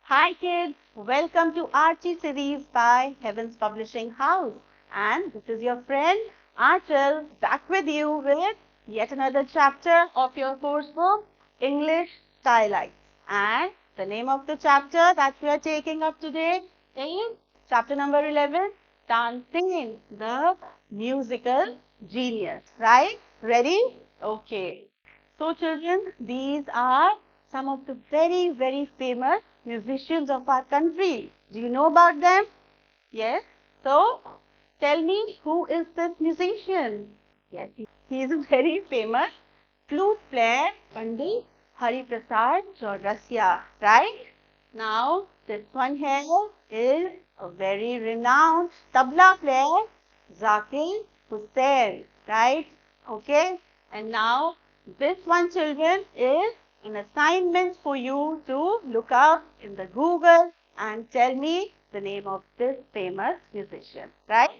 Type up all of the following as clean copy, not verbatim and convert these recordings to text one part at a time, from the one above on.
Hi kids, welcome to Aarchi series by Heavens Publishing House. And this is your friend Archel back with you with yet another chapter of your course book, English Skylights. And the name of the chapter that we are taking up today is chapter number 11, Tansen, the musical genius. Right? Ready? Okay. So children, these are some of the very famous musicians of our country. Do you know about them? Yes. So, tell me, who is this musician? Yes, he is a very famous flute player, Pandit Hariprasad Chaurasya, right? Now, this one here is a very renowned tabla player, Zakir Hussain, right? Okay. And now, this one, children, is an assignment for you to look up in the Google and tell me the name of this famous musician, right?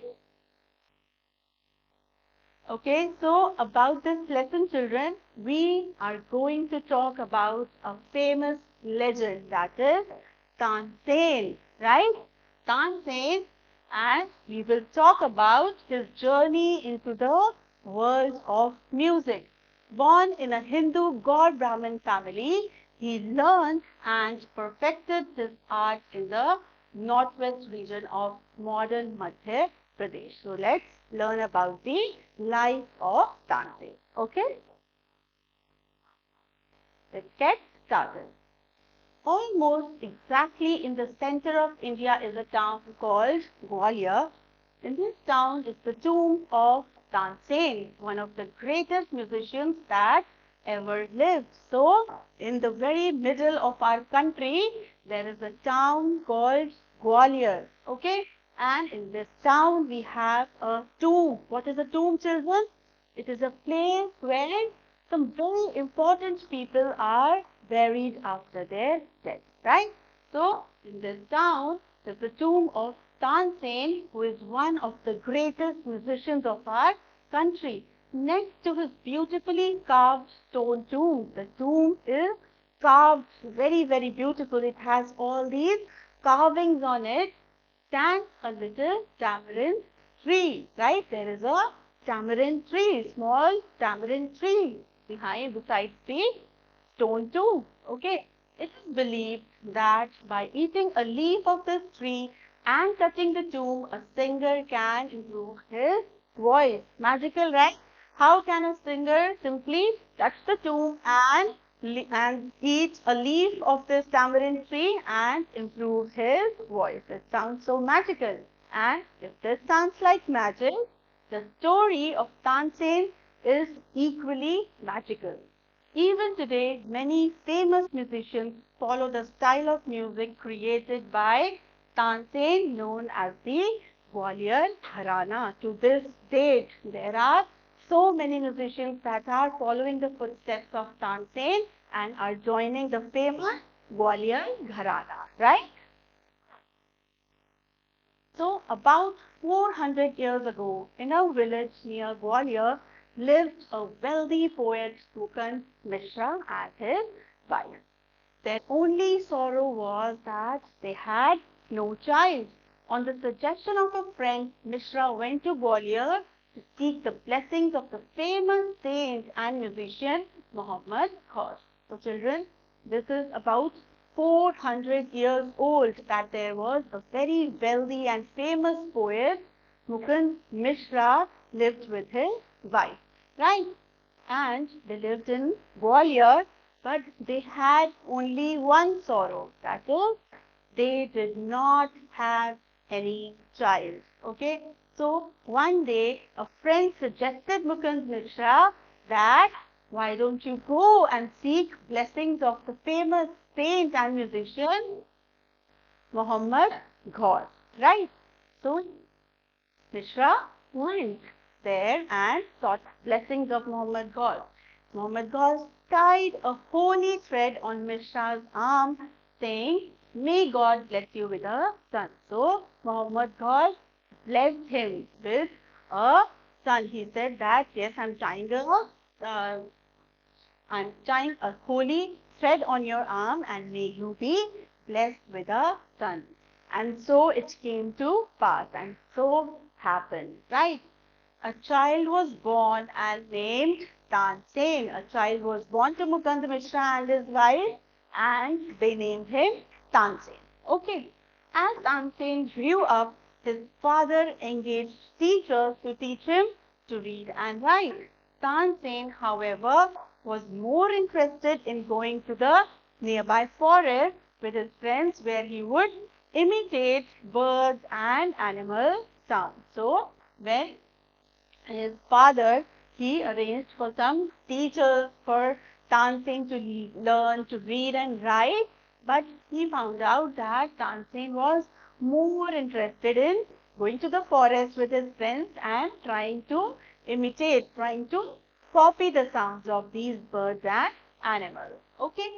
Okay, so about this lesson, children, we are going to talk about a famous legend, that is Tansen, right? Tansen, and we will talk about his journey into the world of music. Born in a Hindu god Brahmin family, he learned and perfected his art in the northwest region of modern Madhya Pradesh. So let's learn about the life of Tansen. Okay? Let's get started. Almost exactly in the center of India is a town called Gwalior. In this town is the tomb of Tansen, one of the greatest musicians that ever lived. So, in the very middle of our country, there is a town called Gwalior. Okay? And in this town, we have a tomb. What is a tomb, children? It is a place where some very important people are buried after their death, right? So, in this town, there's the tomb of Tansen, who is one of the greatest musicians of our country. Next to his beautifully carved stone tomb, the tomb is carved very beautiful. It has all these carvings on it. Stands a little tamarind tree, right? There is a tamarind tree, small tamarind tree beside the stone tomb. Okay. It is believed that by eating a leaf of this tree and touching the tomb, a singer can improve his voice. Magical, right? How can a singer simply touch the tomb and eat a leaf of this tamarind tree and improve his voice? It sounds so magical. And if this sounds like magic, the story of Tansen is equally magical. Even today, many famous musicians follow the style of music created by Tansen, known as the Gwalior Gharana. To this date, there are so many musicians that are following the footsteps of Tansen and are joining the famous Gwalior Gharana, right? So, about 400 years ago, in a village near Gwalior, lived a wealthy poet Mukund Mishra and his wife. Their only sorrow was that they had no child. On the suggestion of a friend, Mishra went to Gwalior to seek the blessings of the famous saint and musician Muhammad Ghaus. So children, this is about 400 years old that there was a very wealthy and famous poet, Mukund Mishra, lived with his wife, right? And they lived in Gwalior, but they had only one sorrow, that is, they did not have any child. Okay? So, one day, a friend suggested Mukund Mishra that why don't you go and seek blessings of the famous saint and musician Muhammad Ghaus, right? So, Mishra went there and sought blessings of Muhammad Ghaus. Muhammad Ghaus tied a holy thread on Mishra's arm, saying, "May God bless you with a son." So, Muhammad Ghaus blessed him with a son. He said that, yes, I'm tying a holy thread on your arm and may you be blessed with a son. And so it came to pass, and so happened, right? A child was born and named Tansen. A child was born to Mukund Mishra and his wife, and they named him Tansen. Okay. As Tansen grew up, his father engaged teachers to teach him to read and write. Tansen, however, was more interested in going to the nearby forest with his friends where he would imitate birds and animal sounds. So, when his father, he arranged for some teachers for Tansen to learn to read and write, but he found out that Tansen was more interested in going to the forest with his friends and trying to imitate, trying to copy the sounds of these birds and animals. Okay.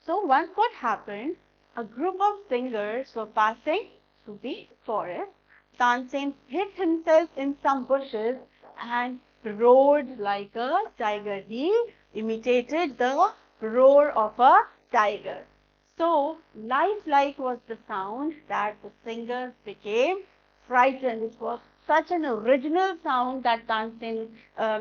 So once what happened, a group of singers were passing through the forest. Tansen hid himself in some bushes and roared like a tiger. He imitated the roar of a tiger. So lifelike was the sound that the singers became frightened. It was such an original sound that Tansen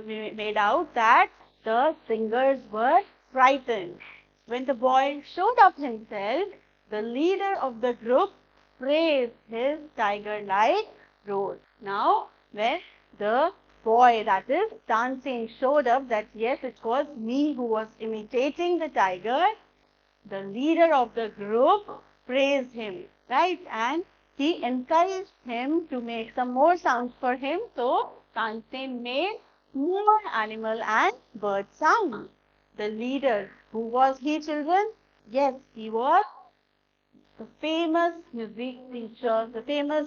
made out that the singers were frightened. When the boy showed up himself, the leader of the group praised his tiger-like roar. Now, when the boy, that is Tansen, showed up that yes, it was me who was imitating the tiger, the leader of the group praised him, right? And he encouraged him to make some more sounds for him. So, Tansen made more animal and bird sounds. The leader, who was he, children? Yes, he was the famous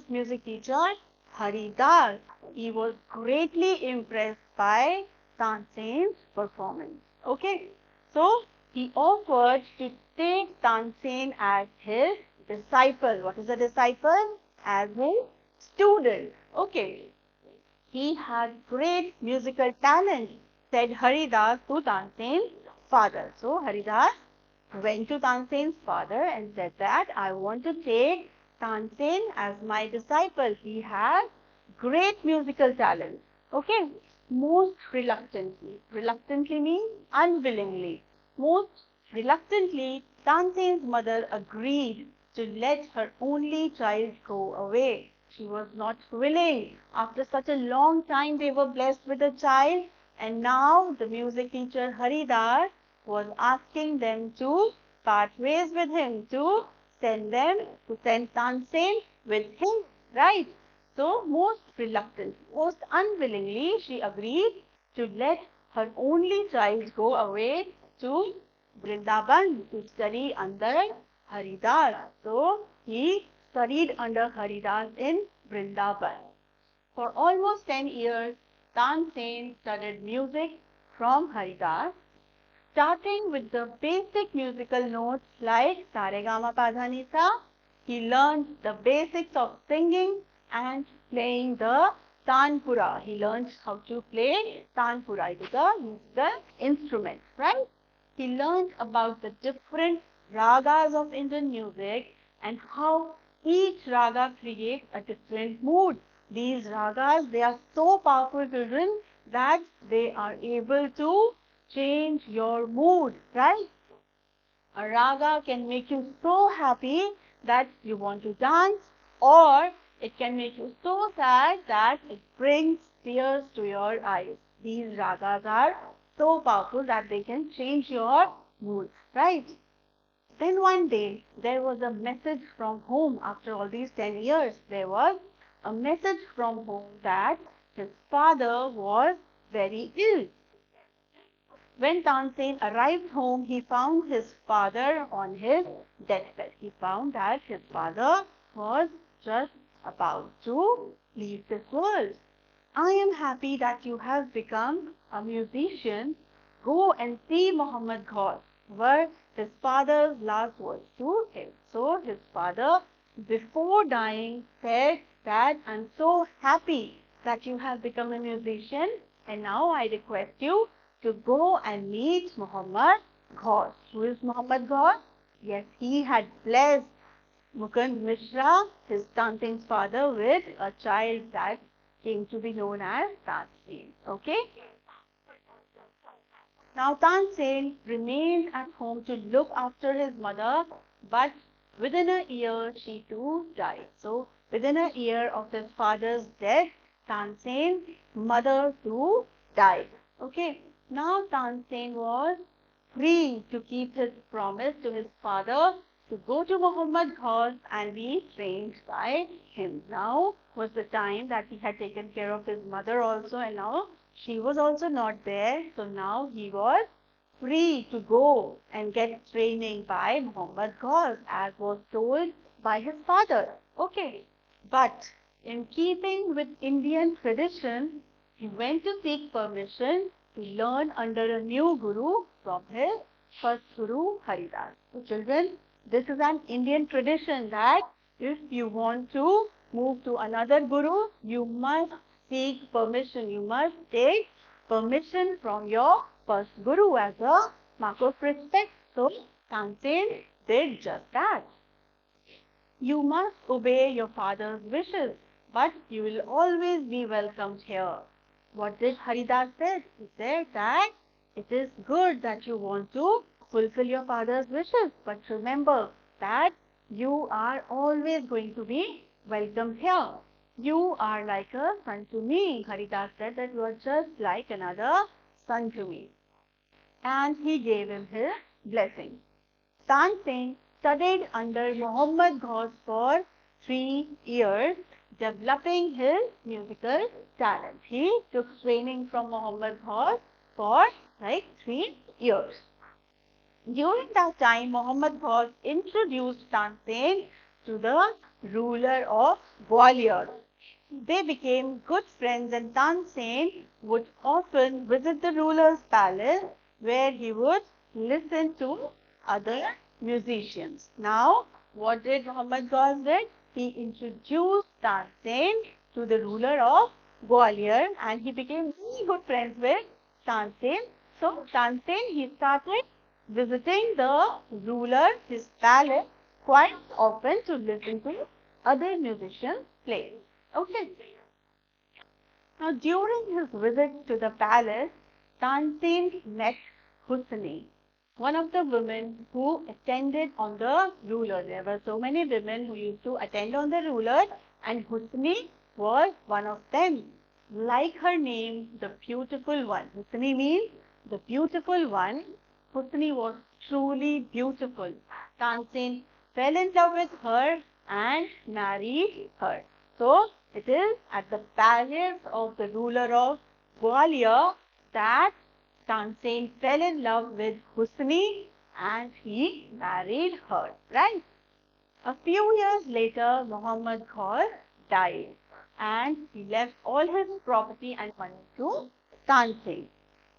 music teacher, Haridas. He was greatly impressed by Tansen's performance. Okay, so he offered to take Tansen as his disciple. What is a disciple? As his student. Okay, he had great musical talent, said Haridas to Tansen's father. So Haridas went to Tansen's father and said that I want to take Tansen as my disciple. He has great musical talent. Okay. Most reluctantly. Reluctantly means unwillingly. Most reluctantly, Tansen's mother agreed to let her only child go away. She was not willing. After such a long time, they were blessed with a child, and now the music teacher Haridas was asking them to part ways with him, to send Tansen with him, right? So, most reluctantly, most unwillingly, she agreed to let her only child go away to Vrindavan to study under Haridas. So, he studied under Haridas in Vrindavan. For almost 10 years, Tansen studied music from Haridas, starting with the basic musical notes like Sa Re Ga Ma Pa Dha Ni Sa. He learned the basics of singing and playing the tanpura. He learned how to play tanpura. It is a musical instrument, right? He learned about the different ragas of Indian music and how each raga creates a different mood. These ragas, they are so powerful, children, that they are able to change your mood, right? A raga can make you so happy that you want to dance, or it can make you so sad that it brings tears to your eyes. These ragas are so powerful that they can change your mood, right? Then one day, there was a message from home. After all these 10 years, there was a message from home that his father was very ill. When Tansen arrived home, he found his father on his deathbed. He found that his father was just about to leave this world. I am happy that you have become a musician. Go and see Muhammad Ghaus, were his father's last words to him. So his father, before dying, said that I'm so happy that you have become a musician, and now I request you to go and meet Muhammad Ghaus. Who is Muhammad Ghaus? Yes, he had blessed Mukund Mishra, his Tansen's father, with a child that came to be known as Tansen. Okay? Now Tansen remained at home to look after his mother, but within a year she too died. So within a year of his father's death, Tansen's mother too died. Okay. Now Tansen was free to keep his promise to his father to go to Muhammad Ghaus and be trained by him. Now was the time that he had taken care of his mother also, and now she was also not there. So now he was free to go and get training by Muhammad Ghaus, as was told by his father. Okay. But in keeping with Indian tradition, he went to seek permission to learn under a new guru from his first guru, Haridas. So children, this is an Indian tradition that if you want to move to another guru, you must seek permission. You must take permission from your first guru as a mark of respect. So Tansen did just that. You must obey your father's wishes, but you will always be welcomed here. What did Haridas say? He said that it is good that you want to fulfill your father's wishes, but remember that you are always going to be welcomed here. You are like a son to me. Haridas said that you are just like another son to me. And he gave him his blessing. Tansen studied under Muhammad Ghaus for 3 years, developing his musical talent. He took training from Muhammad Ghaus for like 3 years. During that time, Muhammad Ghaus introduced Tansen to the ruler of Gwalior. They became good friends, and Tansen would often visit the ruler's palace where he would listen to other musicians. Now, what did Muhammad Ghaus did? He introduced Tansen to the ruler of Gwalior, and he became really good friends with Tansen. So, Tansen, he started visiting the ruler, his palace, quite often to listen to other musicians play. Okay. Now, during his visit to the palace, Tansen met Husni, one of the women who attended on the ruler. There were so many women who used to attend on the ruler, and Husni was one of them. Like her name, the beautiful one. Husni means the beautiful one. Husni was truly beautiful. Tansen fell in love with her and married her. So, it is at the palace of the ruler of Gwalior that Tansen fell in love with Husni and he married her, right? A few years later, Muhammad Ghaus died and he left all his property and money to Tansen.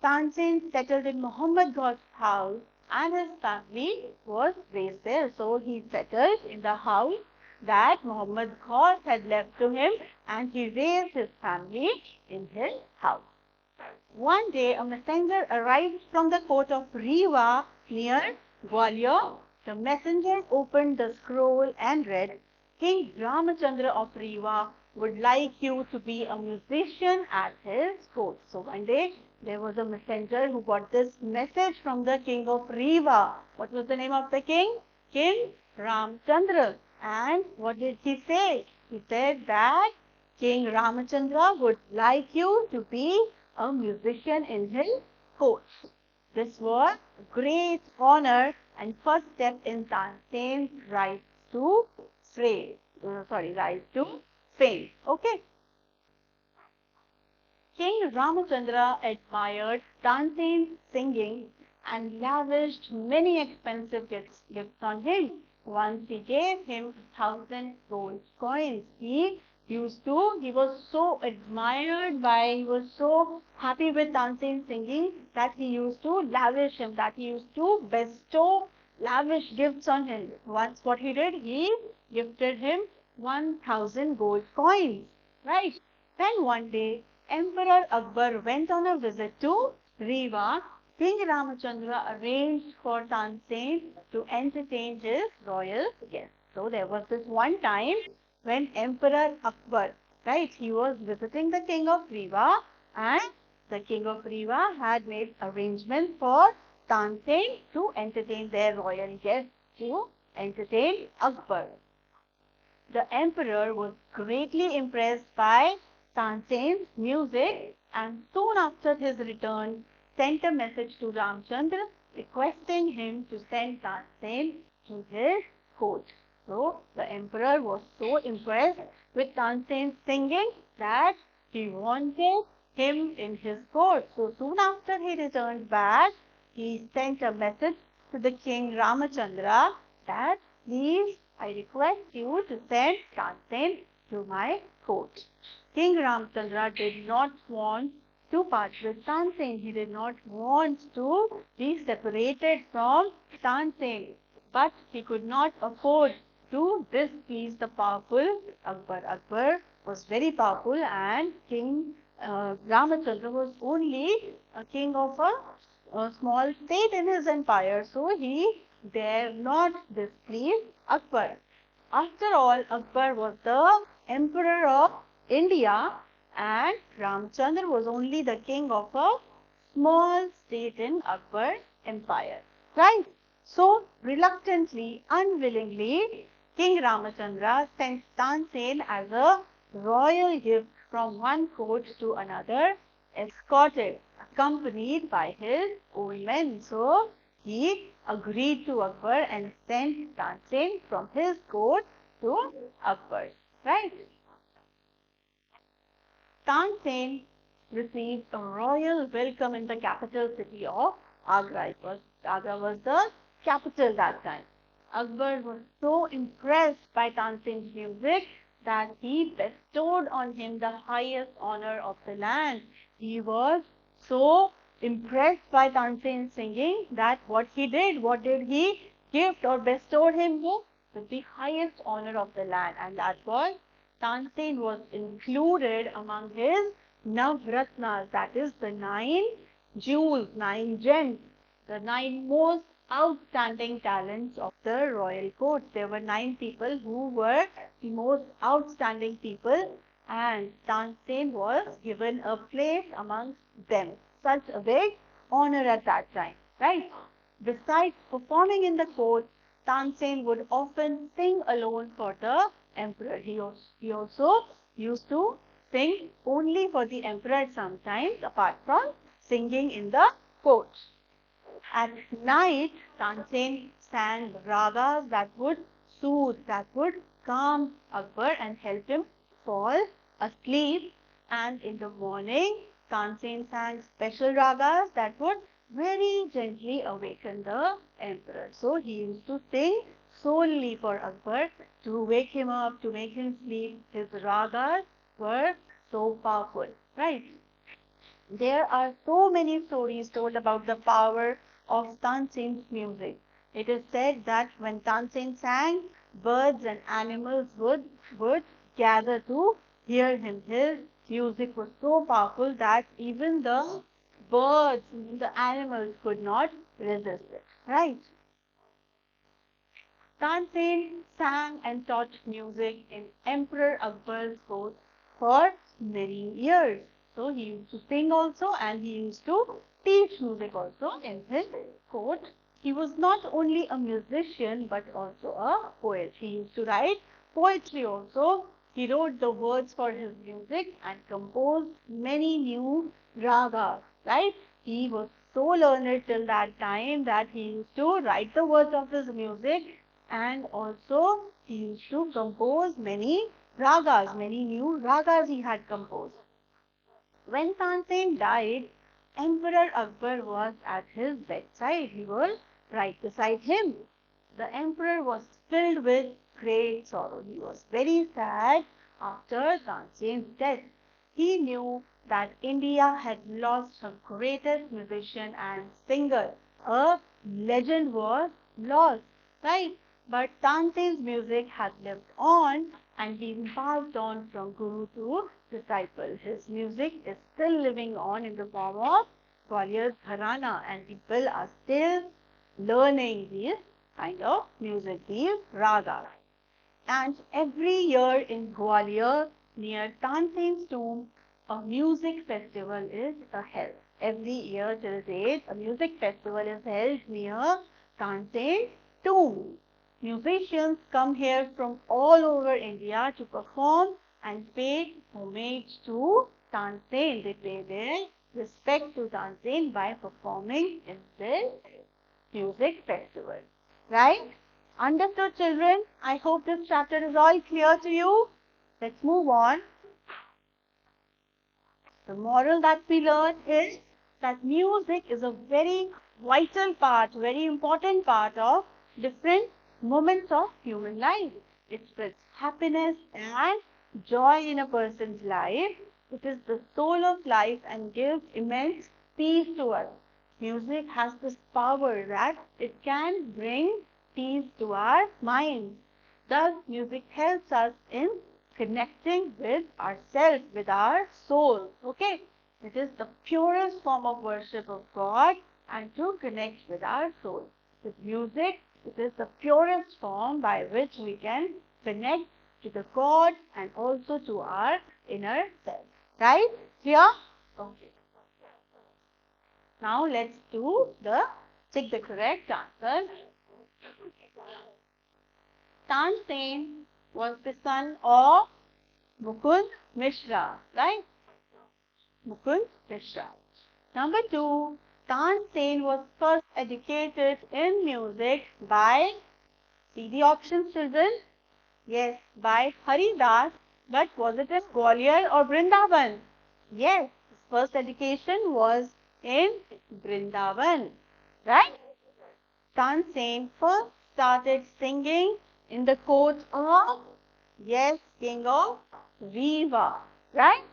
Tansen settled in Muhammad Ghaus' house and his family was raised there. So he settled in the house that Muhammad Ghaus had left to him and he raised his family in his house. One day, a messenger arrived from the court of Riva near Gwalior. The messenger opened the scroll and read, King Ramachandra of Riva would like you to be a musician at his court. So one day, there was a messenger who got this message from the king of Riva. What was the name of the king? King Ramachandra. And what did he say? He said that King Ramachandra would like you to be a musician in his court. This was a great honor and first step in Tansen's rise to fame. Okay. King Ramachandra admired Tansen's singing and lavished many expensive gifts on him. Once he gave him 1,000 gold coins. He was so admired by, he was so happy with Tansen's singing that he used to lavish him, that he used to bestow lavish gifts on him. Once what he did, he gifted him 1,000 gold coins, right? Then one day, Emperor Akbar went on a visit to Riva King Ramachandra arranged for Tansen to entertain his royal guests. So there was this one time when Emperor Akbar, right, he was visiting the king of Riva, and the king of Riva had made arrangements for Tansen to entertain their royal guests, to entertain Akbar. The emperor was greatly impressed by Tansen's music, and soon after his return sent a message to Ramchandra requesting him to send Tansen to his court. So the emperor was so impressed with Tansen's singing that he wanted him in his court. So soon after he returned back, he sent a message to the king Ramachandra that, please, I request you to send Tansen to my court. King Ramchandra did not want to part with Tansen. He did not want to be separated from Tansen. But he could not afford to displease the powerful Akbar. Akbar was very powerful, and King Ramachandra was only a king of a small state in his empire. So he dare not displease Akbar. After all, Akbar was the emperor of India, and Ramchandra was only the king of a small state in Akbar's empire. Right? So, reluctantly, unwillingly, King Ramachandra sent Tansen as a royal gift from one court to another, escorted, accompanied by his own men. So, he agreed to Akbar and sent Tansen from his court to Akbar. Right? Tansen received a royal welcome in the capital city of Agra. Agra was the capital that time. Akbar was so impressed by Tansen's music that he bestowed on him the highest honor of the land. He was so impressed by Tansen's singing that what did he give or bestowed him with the highest honor of the land, and that was Tansen was included among his Navratnas, that is the 9 jewels, 9 gems, the 9 most outstanding talents of the royal court. There were 9 people who were the most outstanding people, and Tansen was given a place amongst them. Such a big honor at that time, right? Besides performing in the court, Tansen would often sing alone for the emperor. He also used to sing only for the emperor sometimes, apart from singing in the court. At night, Tansen sang ragas that would soothe, that would calm Akbar and help him fall asleep. And in the morning, Tansen sang special ragas that would very gently awaken the emperor. So he used to sing solely for Akbar to wake him up, to make him sleep. His ragas were so powerful, right? There are so many stories told about the power of Tansen's music. It is said that when Tansen sang, birds and animals would gather to hear him. His music was so powerful that even the birds, the animals could not resist it. Right? Tansen sang and taught music in Emperor Akbar's court for many years. So he used to sing also, and he used to teach music also in his court. He was not only a musician but also a poet. He used to write poetry also. He wrote the words for his music and composed many new ragas, right? He was so learned till that time that he used to write the words of his music, and also he used to compose many ragas, many new ragas he had composed. When Tansen died, Emperor Akbar was at his bedside. He was right beside him. The emperor was filled with great sorrow. He was very sad after Tansen's death. He knew that India had lost her greatest musician and singer. A legend was lost, right? But Tansen's music has lived on and been passed on from guru to disciple. His music is still living on in the form of Gwalior's Gharana, and people are still learning these kind of music, these ragas. And every year in Gwalior, near Tansen's tomb, a music festival is held. Every year till date, a music festival is held near Tansen's tomb. Musicians come here from all over India to perform and pay homage to Tansen. They pay their respect to Tansen by performing in this music festival. Right? Understood, children? I hope this chapter is all clear to you. Let's move on. The moral that we learn is that music is a very vital part, very important part of different moments of human life. It spreads happiness and joy in a person's life. It is the soul of life and gives immense peace to us. Music has this power that it can bring peace to our minds. Thus, music helps us in connecting with ourselves, with our soul. Okay? It is the purest form of worship of God and to connect with our soul. With music, it is the purest form by which we can connect to the God and also to our inner self. Right? Clear? Okay. Now let's take the correct answer. Tansen was the son of Mukund Mishra, right? Mukund Mishra. Number 2, Tansen was first educated in music by, see the options, children? Yes, by Haridas, but was it in Gwalior or Vrindavan? Yes, his first education was in Vrindavan, right? Tansen first started singing in the court of, yes, king of Riva, right?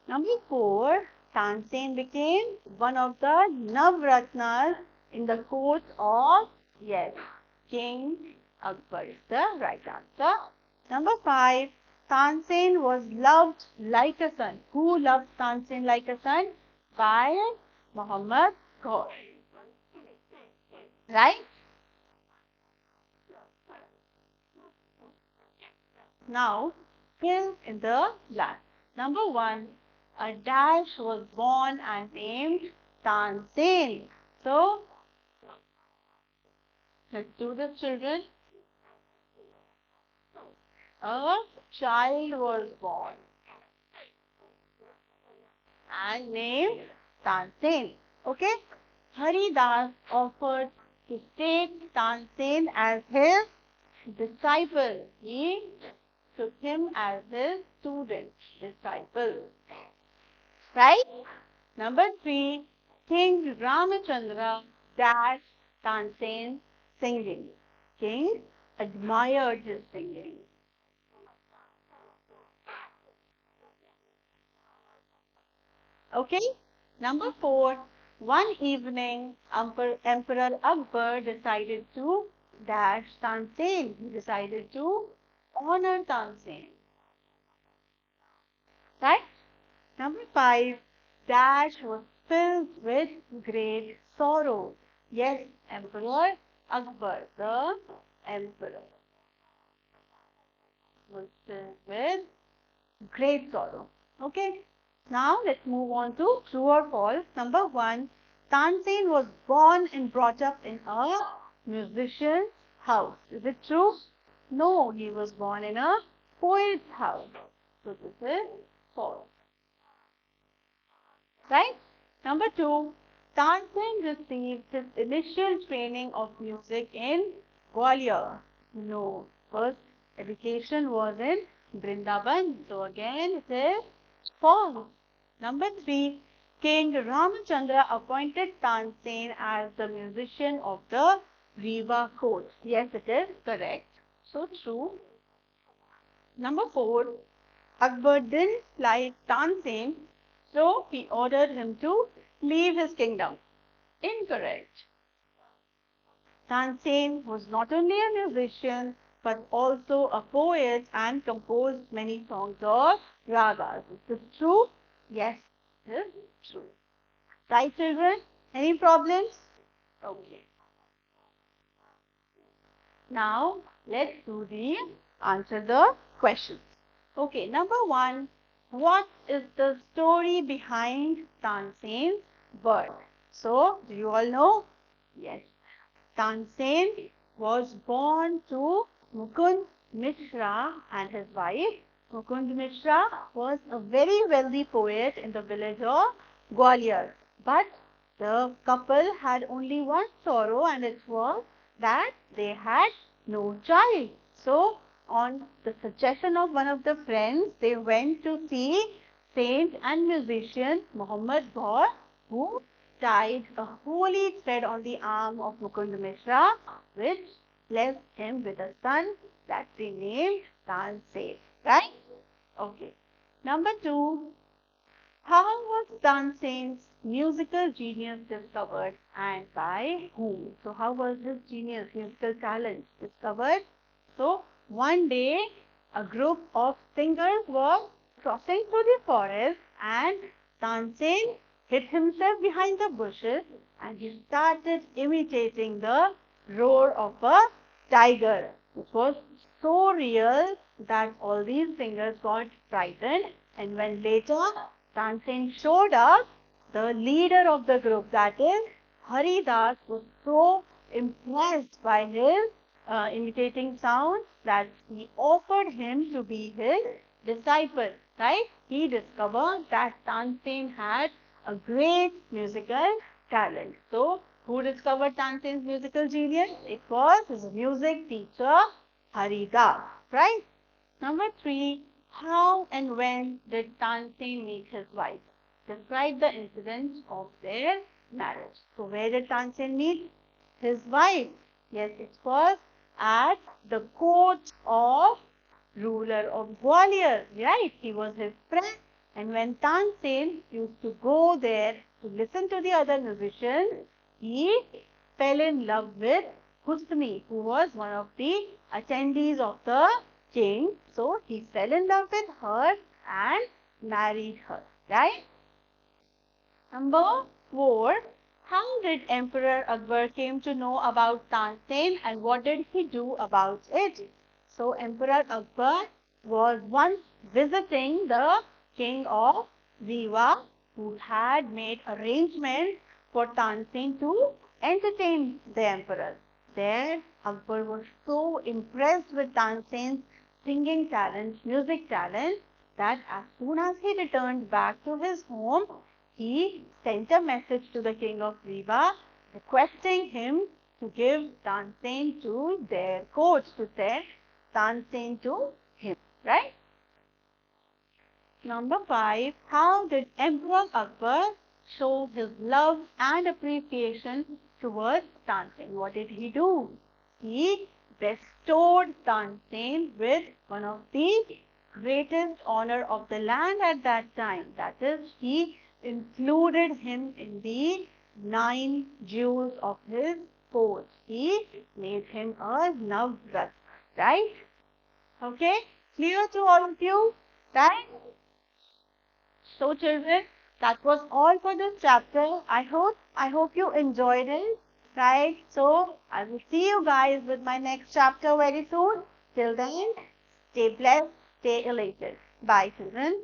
Number 4, Tansen became one of the Navratnas in the court of, yes, King Akbar is the right answer. Number 5, Tansen was loved like a son. Who loved Tansen like a son? By Muhammad Ghaur. Right? Now, fill in the blank. Number 1, a dash was born and named Tansen. So, let's do this, children. A child was born and named Tansen. Okay? Haridas offered to take Tansen as his disciple. He took him as his student, disciple. Right? Number 3, King Ramachandra dashed Tansen's singing. King admired his singing. Okay? Number 4, one evening, Emperor Akbar decided to dash Tansen. He decided to honor Tansen. Right? Number 5, dash was filled with great sorrow. Yes, Emperor Akbar, the emperor, was filled with great sorrow. Okay? Now, let's move on to true or false. Number 1, Tansen was born and brought up in a musician's house. Is it true? No, he was born in a poet's house. So, this is false. Right? Number 2, Tansen received his initial training of music in Gwalior. No, first education was in Vrindavan. So, again, it is false. Number 3, King Ramachandra appointed Tansen as the musician of the Riva court. Yes, it is correct. So true. Number 4, Akbar didn't like Tansen, so he ordered him to leave his kingdom. Incorrect. Tansen was not only a musician but also a poet and composed many songs of ragas. Is this true? Yes, it is true. Right, children? Any problems? Okay. Now, let's answer the questions. Okay, number 1. What is the story behind Tansen's birth? So, do you all know? Yes. Tansen was born to Mukund Mishra and his wife. Mukund Mishra was a very wealthy poet in the village of Gwalior. But the couple had only one sorrow, and it was that they had no child. So, on the suggestion of one of the friends, they went to see saint and musician Muhammad Gaur, who tied a holy thread on the arm of Mukund Mishra, which blessed him with a son that they named Tansen. Right? Okay. Number 2. How was Tansen's musical genius discovered and by whom? So, how was his genius, musical talent discovered? So, one day a group of singers were crossing through the forest, and Tansen hid himself behind the bushes and he started imitating the roar of a tiger. It was so real that all these singers got frightened, and when later Tansen showed up, the leader of the group, that is Haridas, was so impressed by his imitating sounds that he offered him to be his disciple. Right? He discovered that Tansen had a great musical talent. So, who discovered Tansen's musical genius? It was his music teacher, Haridas. Right? Number 3. How and when did Tansen meet his wife? Describe the incidents of their marriage. So, where did Tansen meet his wife? Yes, it was at the court of ruler of Gwalior. Right? He was his friend. And when Tansen used to go there to listen to the other musicians, he fell in love with Husni, who was one of the attendees of the king. So, he fell in love with her and married her. Right? Number 4. How did Emperor Akbar came to know about Tansen and what did he do about it? So, Emperor Akbar was once visiting the king of Riva, who had made arrangements for Tansen to entertain the emperor. There, Akbar was so impressed with Tansen's singing talent, music talent, that as soon as he returned back to his home, he sent a message to the king of Riva requesting him to give Tansen to their court, to send Tansen to him. Right? Number 5. How did Emperor Akbar show his love and appreciation towards Tansen? What did he do? He bestowed Tansen with one of the greatest honor of the land at that time. That is, he included him in the 9 jewels of his court. He made him a Navrat. Right? Okay? Clear to all of you? Right? So children, that was all for this chapter. I hope you enjoyed it. Right? So, I will see you guys with my next chapter very soon. Till then, stay blessed, stay elated. Bye children.